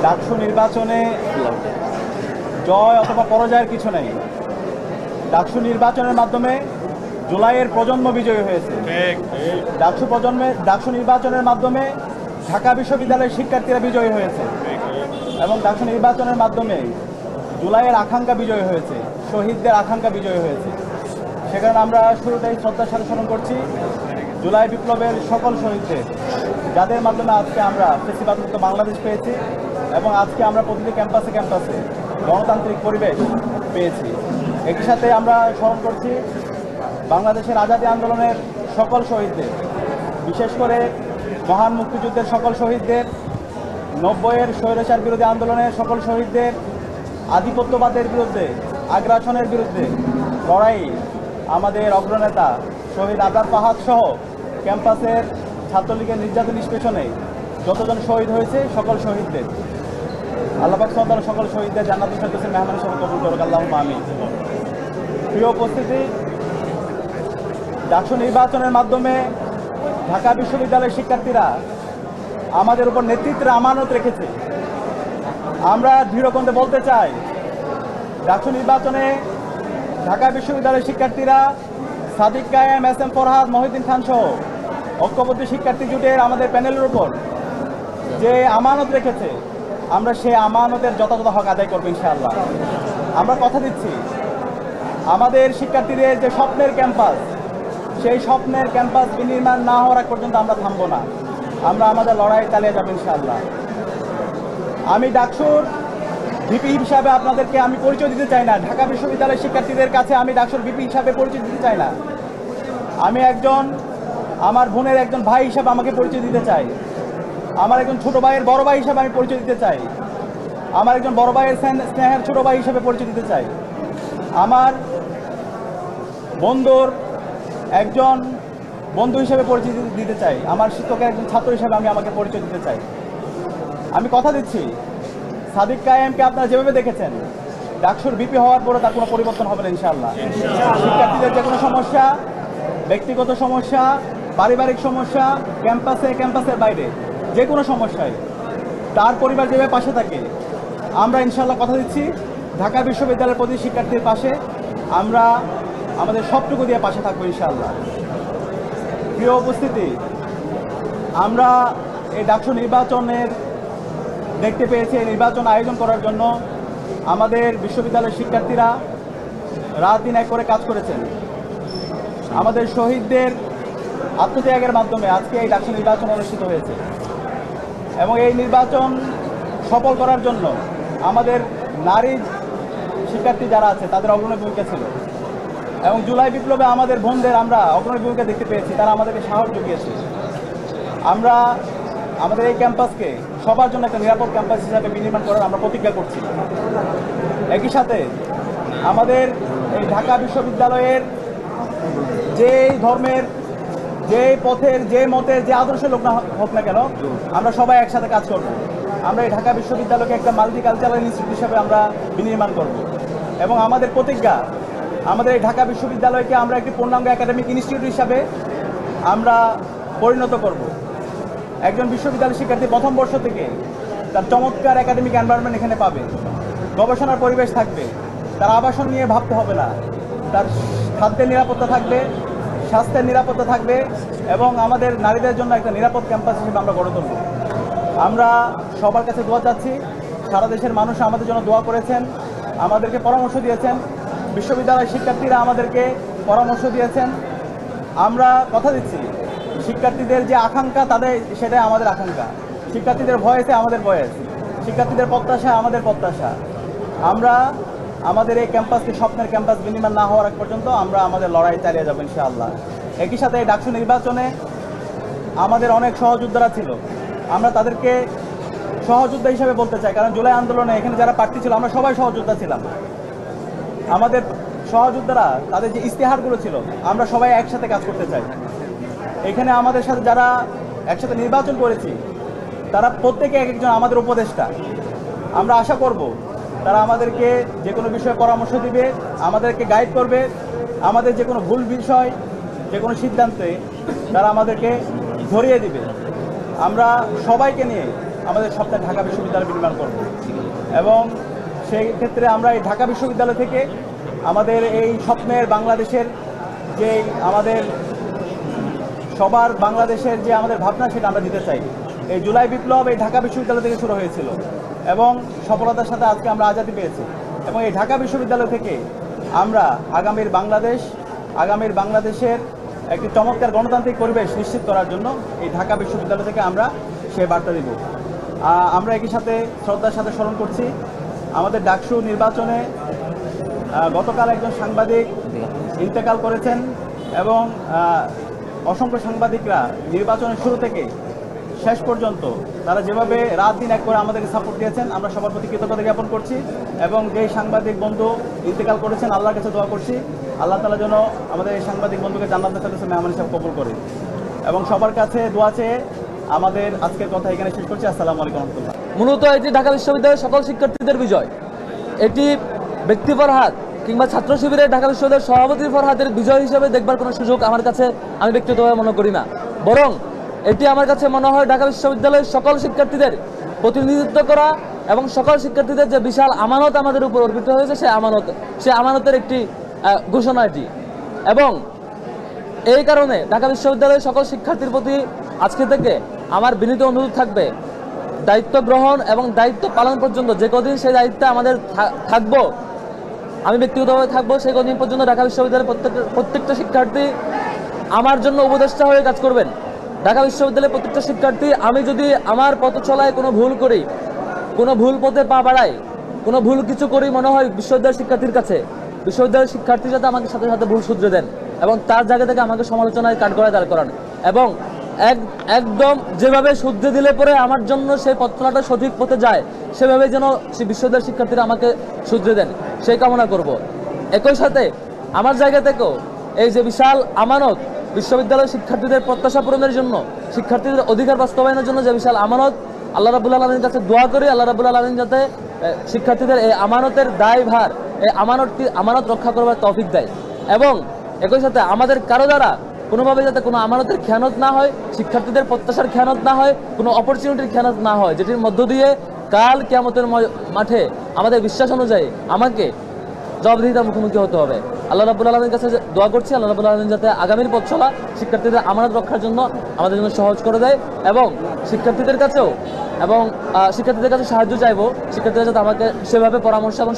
ডাকসু নির্বাচনে জয় অথবা পরাজয়ের কিছু নেই। ডাকসু নির্বাচনের মাধ্যমে জুলাইয়ের প্রজন্ম বিজয়ী হয়েছে। ডাকসু নির্বাচনের মাধ্যমে ঢাকা বিশ্ববিদ্যালয়ের শিক্ষার্থীরা বিজয়ী হয়েছে এবং ডাকসু নির্বাচনের মাধ্যমে জুলাইয়ের আকাঙ্ক্ষা বিজয়ী হয়েছে, শহীদদের আকাঙ্ক্ষা বিজয়ী হয়েছে। সে কারণে আমরা শুরুতেই শ্রদ্ধার সাথে স্মরণ করছি জুলাই বিপ্লবের সকল শহীদদের, যাদের মাধ্যমে আজকে আমরা ফ্যাসিবাদমুক্ত বাংলাদেশ পেয়েছি এবং আজকে আমরা প্রতিটি ক্যাম্পাসে ক্যাম্পাসে গণতান্ত্রিক পরিবেশ পেয়েছি। একই সাথে আমরা স্মরণ করছি বাংলাদেশের আজাদী আন্দোলনের সকল শহীদদের, বিশেষ করে মহান মুক্তিযুদ্ধের সকল শহীদদের, 90-এর স্বৈরাচার বিরোধী আন্দোলনের সকল শহীদদের, আধিপত্যবাদের বিরুদ্ধে, আগ্রাসনের বিরুদ্ধে লড়াই আমাদের অগ্রনেতা শহীদ আজাদ ফাহাদ সহ ক্যাম্পাসের ছাত্রলীগের নির্যাতন নিষ্পেষণে যতজন শহীদ হয়েছে সকল শহীদদের আল্লাহ পাক সুবহানাহু ওয়া তাআলা সকল শহীদদের জান্নাতুল ফেরদৌসের মেহমান হিসেবে কবুল করুক, আল্লাহুম্মা আমিন। প্রিয় উপস্থিতি, ডাকসু নির্বাচনের মাধ্যমে ঢাকা বিশ্ববিদ্যালয়ের শিক্ষার্থীরা আমাদের উপর নেতৃত্বের আমানত রেখেছে। আমরা দৃঢ়কণ্ঠে বলতে চাই, ডাকসু নির্বাচনে ঢাকা বিশ্ববিদ্যালয়ের শিক্ষার্থীরা সাদিক কায়েম, এস এম ফরহাদ, মহিউদ্দিন খান সহ ঐক্যবদ্ধ শিক্ষার্থী জোটের আমাদের প্যানেলের উপর যে আমানত রেখেছে, আমরা সেই আমানতের যথাযথ হক আদায় করবো ইনশাআল্লাহ। আমরা কথা দিচ্ছি, আমাদের শিক্ষার্থীদের যে স্বপ্নের ক্যাম্পাস, সেই স্বপ্নের ক্যাম্পাস বিনির্মাণ না হওয়ার আগ পর্যন্ত আমরা থামবো না, আমরা আমাদের লড়াই চালিয়ে যাবো ইনশাআল্লাহ। আমি ডাকসুর ভিপি হিসাবে আপনাদেরকে আমি পরিচয় দিতে চাই না, ঢাকা বিশ্ববিদ্যালয়ের শিক্ষার্থীদের কাছে আমি ডাকসুর ভিপি হিসাবে পরিচয় দিতে চাই না। আমি একজন, আমার বোনের একজন ভাই হিসাবে আমাকে পরিচয় দিতে চাই, আমার একজন ছোট ভাইয়ের বড় ভাই হিসাবে আমি পরিচয় দিতে চাই, আমার একজন বড় ভাইয়ের স্নেহের ছোট ভাই হিসাবে পরিচয় দিতে চাই, আমার বন্ধুর একজন বন্ধু হিসেবে পরিচয় দিতে চাই, আমার শিক্ষকের একজন ছাত্র হিসেবে আমি আমাকে পরিচয় দিতে চাই। আমি কথা দিচ্ছি, সাদিক কায়েমকে আপনারা যেভাবে দেখেছেন, ডাকসুর ভিপি হওয়ার পরে তার কোনো পরিবর্তন হবে না ইনশাআল্লাহ। শিক্ষার্থীদের যে কোনো সমস্যা, ব্যক্তিগত সমস্যা, পারিবারিক সমস্যা, ক্যাম্পাসের বাইরে যে কোনো সমস্যায় তার পরিবার যেভাবে পাশে থাকে, আমরা ইনশাআল্লাহ কথা দিচ্ছি ঢাকা বিশ্ববিদ্যালয়ের প্রতি শিক্ষার্থীর পাশে আমরা আমাদের সবটুকু দিয়ে পাশে থাকবো ইনশাআল্লাহ। প্রিয় উপস্থিতি, আমরা এই ডাকসু নির্বাচনের দেখতে পেয়েছি, এই নির্বাচন আয়োজন করার জন্য আমাদের বিশ্ববিদ্যালয়ের শিক্ষার্থীরা রাত দিন এক করে কাজ করেছেন। আমাদের শহীদদের আত্মত্যাগের মাধ্যমে আজকে এই ডাকসু নির্বাচন অনুষ্ঠিত হয়েছে এবং এই নির্বাচন সফল করার জন্য আমাদের নারী শিক্ষার্থী যারা আছে তাদের অগ্রণী ভূমিকা ছিল এবং জুলাই বিপ্লবে আমাদের বোনদের আমরা অগ্রণী ভূমিকা দেখতে পেয়েছি, তারা আমাদেরকে সাহস জুগিয়েছে। আমরা আমাদের এই ক্যাম্পাসকে সবার জন্য একটা নিরাপদ ক্যাম্পাস হিসাবে বিনির্মাণ করার আমরা প্রতিজ্ঞা করছি। একই সাথে আমাদের এই ঢাকা বিশ্ববিদ্যালয়ের যে ধর্মের, যে পথের, যে মতের, যে আদর্শের লোক না হোক না কেন, আমরা সবাই একসাথে কাজ করব। আমরা এই ঢাকা বিশ্ববিদ্যালয়কে একটা মাল্টিকালচারাল ইনস্টিটিউট হিসাবে আমরা বিনির্মাণ করব এবং আমাদের প্রতিজ্ঞা, আমাদের এই ঢাকা বিশ্ববিদ্যালয়কে আমরা একটি পূর্ণাঙ্গ একাডেমিক ইনস্টিটিউট হিসাবে আমরা পরিণত করব। একজন বিশ্ববিদ্যালয় শিক্ষার্থী প্রথম বর্ষ থেকে তার চমৎকার একাডেমিক এনভায়রনমেন্ট এখানে পাবে, গবেষণার পরিবেশ থাকবে, তার আবাসন নিয়ে ভাবতে হবে না, তার খাদ্যের নিরাপত্তা থাকবে, স্বাস্থ্যের নিরাপত্তা থাকবে এবং আমাদের নারীদের জন্য একটা নিরাপদ ক্যাম্পাস হিসেবে আমরা গড়ে তুলব। আমরা সবার কাছে দোয়া চাচ্ছি, সারা দেশের মানুষ আমাদের জন্য দোয়া করেছেন, আমাদেরকে পরামর্শ দিয়েছেন, বিশ্ববিদ্যালয়ের শিক্ষার্থীরা আমাদেরকে পরামর্শ দিয়েছেন। আমরা কথা দিচ্ছি, শিক্ষার্থীদের যে আকাঙ্ক্ষা তাদের সেটাই আমাদের আকাঙ্ক্ষা, শিক্ষার্থীদের ভয়েসে আমাদের ভয়েস, শিক্ষার্থীদের প্রত্যাশা আমাদের প্রত্যাশা। আমরা আমাদের এই ক্যাম্পাসকে স্বপ্নের ক্যাম্পাস বিনির্মাণ না হওয়ার আগ পর্যন্ত আমরা আমাদের লড়াই চালিয়ে যাবো ইনশাআল্লাহ। একই সাথে এই ডাকসু নির্বাচনে আমাদের অনেক সহযোদ্ধারা ছিল, আমরা তাদেরকে সহযোদ্ধা হিসেবে বলতে চাই, কারণ জুলাই আন্দোলনে এখানে যারা প্রার্থী ছিল আমরা সবাই সহযোদ্ধা ছিলাম। আমাদের সহযোদ্ধারা তাদের যে ইশতেহারগুলো ছিল আমরা সবাই একসাথে কাজ করতে চাই। এখানে আমাদের সাথে যারা একসাথে নির্বাচন করেছি তারা প্রত্যেকে এক একজন আমাদের উপদেষ্টা। আমরা আশা করব তারা আমাদেরকে যে কোনো বিষয়ে পরামর্শ দিবে, আমাদেরকে গাইড করবে, আমাদের যে কোনো ভুল বিষয়, যে কোনো সিদ্ধান্তে তারা আমাদেরকে ধরিয়ে দিবে। আমরা সবাইকে নিয়ে আমাদের স্বপ্নের ঢাকা বিশ্ববিদ্যালয় নির্মাণ করব। এবং সেই ক্ষেত্রে আমরা এই ঢাকা বিশ্ববিদ্যালয় থেকে আমাদের এই স্বপ্নের বাংলাদেশের যে আমাদের সবার বাংলাদেশের যে আমাদের ভাবনা সেটা আমরা দিতে চাই। এই জুলাই বিপ্লব এই ঢাকা বিশ্ববিদ্যালয় থেকে শুরু হয়েছিল এবং সফলতার সাথে আজকে আমরা আজাদি পেয়েছি। এবং এই ঢাকা বিশ্ববিদ্যালয় থেকে আমরা আগামীর বাংলাদেশের একটি চমৎকার গণতান্ত্রিক পরিবেশ নিশ্চিত করার জন্য এই ঢাকা বিশ্ববিদ্যালয় থেকে আমরা সে বার্তা দিব। আমরা একই সাথে শ্রদ্ধার সাথে স্মরণ করছি আমাদের ডাকসু নির্বাচনে গতকাল একজন সাংবাদিক ইন্তেকাল করেছেন এবং অসংখ্য সাংবাদিকরা নির্বাচনের শুরু থেকে শেষ পর্যন্ত তারা যেভাবে রাত দিন এক করে আমাদেরকে সাপোর্ট দিয়েছেন, আমরা সবার প্রতি কৃতজ্ঞতা জ্ঞাপন করছি। এবং যেই সাংবাদিক বন্ধু ইন্তেকাল করেছেন আল্লাহর কাছে দোয়া করছি আল্লাহ তাআলা যেন আমাদের এই সাংবাদিক বন্ধুকে জান্নাতের সাথে মেহমান হিসাবে কবুল করে। এবং সবার কাছে দোয়া চেয়ে আমাদের আজকের কথা এখানে শেষ করছি। আসসালামু আলাইকুম ওয়া রাহমাতুল্লাহ। মূলত এটি ঢাকা বিশ্ববিদ্যালয়ের সকল শিক্ষার্থীদের বিজয়। এটি ব্যক্তি ফরহাদ কিংবা ছাত্র শিবিরের ঢাকা বিশ্ববিদ্যালয়ের সভাপতি ফরহাদের বিজয় হিসেবে দেখবার কোনো সুযোগ আমার কাছে আমি ব্যক্তিগতভাবে মনে করি না, বরং এটি আমার কাছে মনে হয় ঢাকা বিশ্ববিদ্যালয়ের সকল শিক্ষার্থীদের প্রতিনিধিত্ব করা এবং সকল শিক্ষার্থীদের যে বিশাল আমানত আমাদের উপর অর্পিত হয়েছে সে আমানতের একটি ঘোষণা এটি। এবং এই কারণে ঢাকা বিশ্ববিদ্যালয়ের সকল শিক্ষার্থীর প্রতি আজকে থেকে আমার বিনীত অনুরোধ থাকবে, দায়িত্ব গ্রহণ এবং দায়িত্ব পালন পর্যন্ত যে কদিন সেই দায়িত্বে আমাদের থাকবো, আমি ব্যক্তিগতভাবে থাকবো, সেই কদিন পর্যন্ত ঢাকা বিশ্ববিদ্যালয়ের প্রত্যেকটা শিক্ষার্থী আমার জন্য উপদেষ্টা হয়ে কাজ করবেন। ঢাকা বিশ্ববিদ্যালয়ের প্রত্যেকটা শিক্ষার্থী আমি যদি আমার পথ চলায় কোনো ভুল করি, কোনো ভুল পথে পা বাড়াই, কোনো ভুল কিছু করি মনে হয় বিশ্ববিদ্যালয়ের শিক্ষার্থীর কাছে, বিশ্ববিদ্যালয়ের শিক্ষার্থী যাতে আমাকে সাথে সাথে ভুল শুধরে দেন এবং তার জায়গা থেকে আমাকে সমালোচনায় কাঠগড়ায় দাঁড় করান এবং একদম যেভাবে শুদ্ধে দিলে পরে আমার জন্য সেই পথ চলাটা সঠিক পথে যায় সেভাবে যেন সেই বিশ্ববিদ্যালয়ের শিক্ষার্থীরা আমাকে শুধরে দেন সেই কামনা করব। একই সাথে আমার জায়গা থেকেও এই যে বিশাল আমানত বিশ্ববিদ্যালয়ের শিক্ষার্থীদের প্রত্যাশা পূরণের জন্য, শিক্ষার্থীদের অধিকার বাস্তবায়নের জন্য যে বিশাল আমানত, আল্লাহ রাব্বুল আলামিনের কাছে দোয়া করি আল্লাহ রাব্বুল আলামিন যাতে শিক্ষার্থীদের এই আমানতের দায়ভার, এই আমানত রক্ষা করবার তৌফিক দেয়। এবং একই সাথে আমাদের কারো দ্বারা কোনোভাবে যাতে কোনো আমানতের খেয়ানত না হয়, শিক্ষার্থীদের প্রত্যাশার খেয়ানত না হয়, কোনো অপরচুনিটির খেয়ানত না হয়, যেটির মধ্য দিয়ে কাল কিয়ামতের মাঠে আমাদের বিশ্বাস অনুযায়ী আমাকে জবাবদিহিতার মুখোমুখি হতে হবে। আল্লাহ রাব্বুল আলামিনের কাছে দোয়া করছি আল্লাহ রাব্বুল আলামিন যাতে আগামীর পথ চলা শিক্ষার্থীদের আমানত রক্ষার জন্য আমাদের জন্য সহজ করে দেয় এবং শিক্ষার্থীদের কাছে সাহায্য চাইবো, শিক্ষার্থীরা যাতে আমাকে সেভাবে পরামর্শ এবং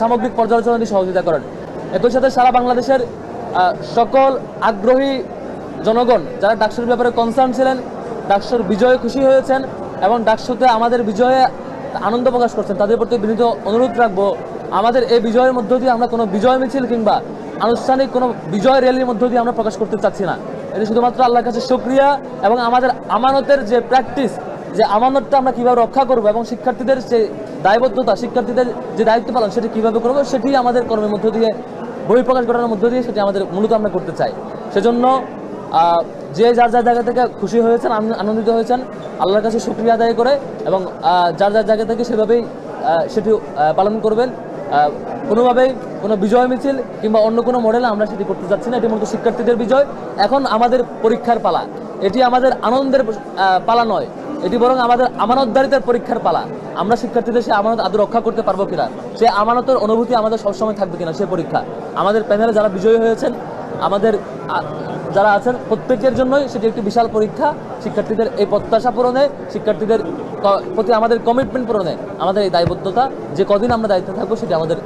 সামগ্রিক পর্যালোচনা দিয়ে সহযোগিতা করেন। একই সাথে সারা বাংলাদেশের সকল আগ্রহী জনগণ যারা ডাকসুর ব্যাপারে কনসার্ন ছিলেন, ডাকসুর বিজয়ে খুশি হয়েছেন এবং ডাকসুতে আমাদের বিজয়ে আনন্দ প্রকাশ করছেন, তাদের প্রতি বিনীত অনুরোধ রাখবো আমাদের এই বিজয়ের মধ্য দিয়ে আমরা কোনো বিজয় মিছিল কিংবা আনুষ্ঠানিক কোনো বিজয় র্যালির মধ্য দিয়ে আমরা প্রকাশ করতে চাচ্ছি না। এটি শুধুমাত্র আল্লাহর কাছে শুকরিয়া এবং আমাদের আমানতের যে প্র্যাকটিস, যে আমানতটা আমরা কীভাবে রক্ষা করবো এবং শিক্ষার্থীদের যে দায়বদ্ধতা, শিক্ষার্থীদের যে দায়িত্ব পালন সেটি কীভাবে করবো সেটি আমাদের কর্মের মধ্য দিয়ে বহিঃপ্রকাশ ঘটানোর মধ্য দিয়ে সেটি আমাদের মূলত আমরা করতে চাই। সেজন্য যে যার জায়গা থেকে খুশি হয়েছেন, আনন্দিত হয়েছেন, আল্লাহর কাছে শুকরিয়া আদায় করে এবং যার জায়গা থেকে সেভাবেই সেটি পালন করবেন। কোনোভাবেই কোনো বিজয় মিছিল কিংবা অন্য কোনো মডেলে আমরা সেটি করতে চাচ্ছি না। এটি মূলত শিক্ষার্থীদের বিজয়। এখন আমাদের পরীক্ষার পালা, এটি আমাদের আনন্দের পালা নয়, এটি বরং আমাদের আমানতদারিতার পরীক্ষার পালা। আমরা শিক্ষার্থীদের সে আমানত আদৌ রক্ষা করতে পারবো কিনা, সে আমানতের অনুভূতি আমাদের সবসময় থাকবে কিনা, সে পরীক্ষা। আমাদের প্যানেলে যারা বিজয়ী হয়েছেন, আমাদের যারা আছেন প্রত্যেকের জন্যই সেটি একটি বিশাল পরীক্ষা। শিক্ষার্থীদের এই প্রত্যাশা পূরণে, শিক্ষার্থীদের প্রতি আমাদের কমিটমেন্ট পূরণে আমাদের এই দায়বদ্ধতা, যে কদিন আমরা দায়িত্বে থাকবো সেটি আমাদের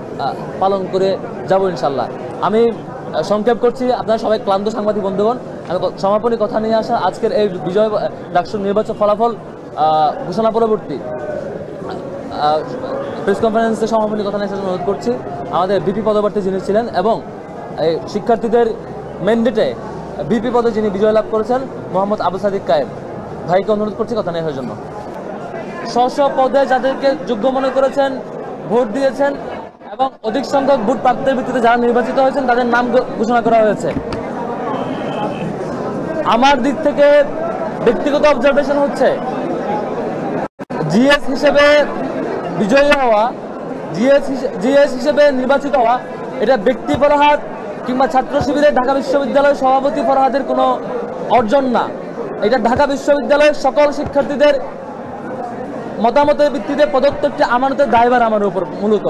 পালন করে যাবো ইনশাল্লাহ। আমি সংক্ষেপ করছি, আপনারা সবাই ক্লান্ত সাংবাদিক বন্ধুগণ, আমি সমাপনী কথা নিয়ে আসা আজকের এই বিজয় ডাকসুর নির্বাচন ফলাফল ঘোষণা পরবর্তী প্রেস কনফারেন্সে সমাপনী কথা নিয়ে আসার জন্য অনুরোধ করছি আমাদের বিপি পদপ্রার্থী যিনি ছিলেন এবং এই শিক্ষার্থীদের ম্যান্ডেটে বিপি পদে যিনি বিজয় লাভ করেছেন মোহাম্মদ আবু সাদিক কায়েম ভাইকে অনুরোধ করছি কথা নেওয়ার জন্য। স্ব পদে যাদেরকে যোগ্য মনে করেছেন, ভোট দিয়েছেন এবং অধিক সংখ্যক ভোট প্রাপ্তির ভিত্তিতে যারা নির্বাচিত হয়েছেন তাদের নাম ঘোষণা করা হয়েছে। আমার দিক থেকে ব্যক্তিগত অবজারভেশন হচ্ছে জিএস হিসেবে বিজয়ী হওয়া, জিএস হিসেবে নির্বাচিত হওয়া এটা ব্যক্তি ফরহাদ কিংবা ছাত্র শিবিরের ঢাকা বিশ্ববিদ্যালয়ের সভাপতি ফরহাদের কোনো অর্জন না। এটা ঢাকা বিশ্ববিদ্যালয়ের সকল শিক্ষার্থীদের মতামতের ভিত্তিতে প্রদত্ত একটি আমানতের দায়ভার আমার উপর মূলত।